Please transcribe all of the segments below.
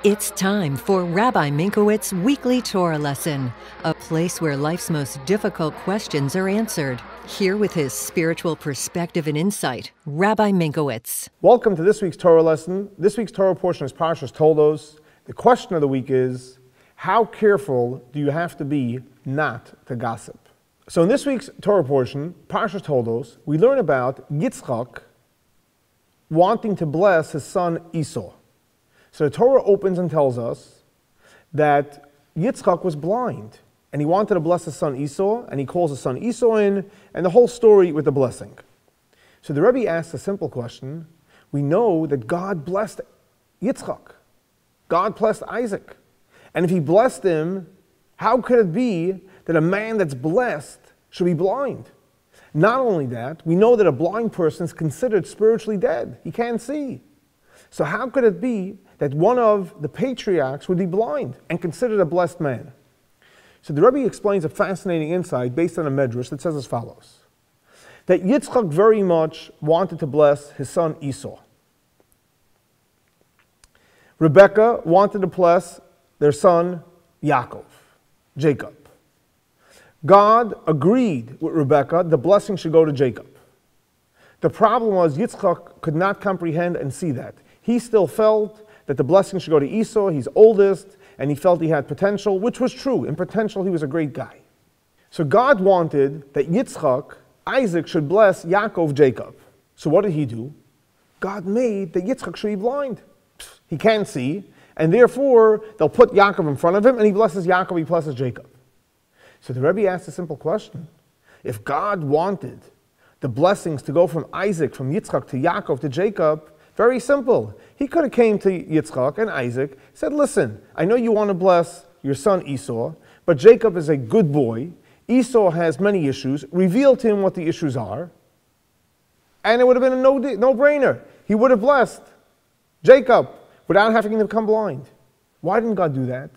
It's time for Rabbi Minkowicz's Weekly Torah Lesson, a place where life's most difficult questions are answered. Here with his spiritual perspective and insight, Rabbi Minkowicz. Welcome to this week's Torah lesson. This week's Torah portion is Parshat TOLDOT. The question of the week is, how careful do you have to be not to gossip? So in this week's Torah portion, Parshat TOLDOT, we learn about Yitzchok wanting to bless his son Esau. So the Torah opens and tells us that Yitzchok was blind, and he wanted to bless his son Esau, and he calls his son Esau in, and the whole story with the blessing. So the Rebbe asks a simple question. We know that God blessed Yitzchok. God blessed Isaac. And if he blessed him, how could it be that a man that's blessed should be blind? Not only that, we know that a blind person is considered spiritually dead. He can't see. So how could it be that one of the patriarchs would be blind and considered a blessed man? So the Rebbe explains a fascinating insight based on a medrash that says as follows: that Yitzchok very much wanted to bless his son Esau. Rebecca wanted to bless their son Yaakov, Jacob. God agreed with Rebecca the blessing should go to Jacob. The problem was Yitzchok could not comprehend and see that. He still felt that the blessing should go to Esau. He's oldest, and he felt he had potential, which was true. In potential, he was a great guy. So God wanted that Yitzchok, Isaac, should bless Yaakov, Jacob. So what did he do? God made that Yitzchok should be blind. He can't see, and therefore, they'll put Yaakov in front of him, and he blesses Yaakov, he blesses Jacob. So the Rebbe asked a simple question. If God wanted the blessings to go from Isaac, from Yitzchok to Yaakov to Jacob, very simple. He could have came to Yitzchok and Isaac, said, listen, I know you want to bless your son Esau, but Jacob is a good boy. Esau has many issues. Reveal to him what the issues are. And it would have been a no-brainer. He would have blessed Jacob without having to become blind. Why didn't God do that?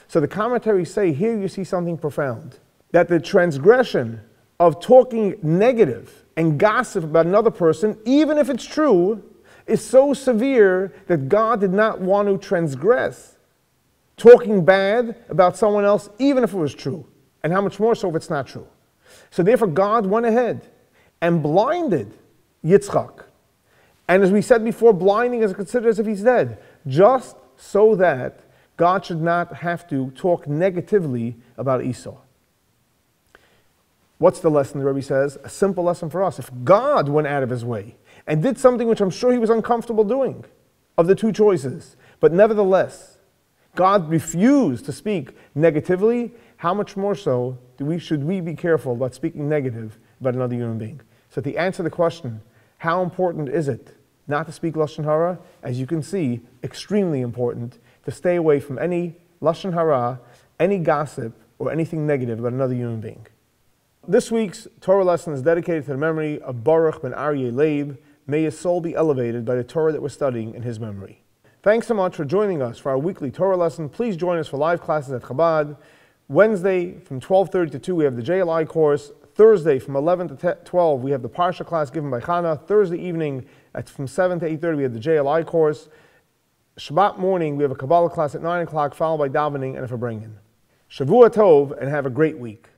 So the commentaries say, here you see something profound. That the transgression of talking negative and gossip about another person, even if it's true, is so severe that God did not want to transgress talking bad about someone else, even if it was true. And how much more so if it's not true. So therefore God went ahead and blinded Yitzchok. And as we said before, blinding is considered as if he's dead, just so that God should not have to talk negatively about Esau. What's the lesson, the Rebbe says? A simple lesson for us. If God went out of his way and did something which I'm sure he was uncomfortable doing, of the two choices, but nevertheless, God refused to speak negatively, how much more so should we be careful about speaking negative about another human being? So to answer the question, how important is it not to speak Lashon Hara? As you can see, extremely important to stay away from any Lashon Hara, any gossip, or anything negative about another human being. This week's Torah lesson is dedicated to the memory of Baruch ben Aryeh Leib. May his soul be elevated by the Torah that we're studying in his memory. Thanks so much for joining us for our weekly Torah lesson. Please join us for live classes at Chabad. Wednesday from 12:30 to 2 we have the JLI course. Thursday from 11 to 12 we have the Parsha class given by Chana. Thursday evening from 7 to 8:30 we have the JLI course. Shabbat morning we have a Kabbalah class at 9 o'clock followed by davening and a Farbrengen. Shavua Tov and have a great week.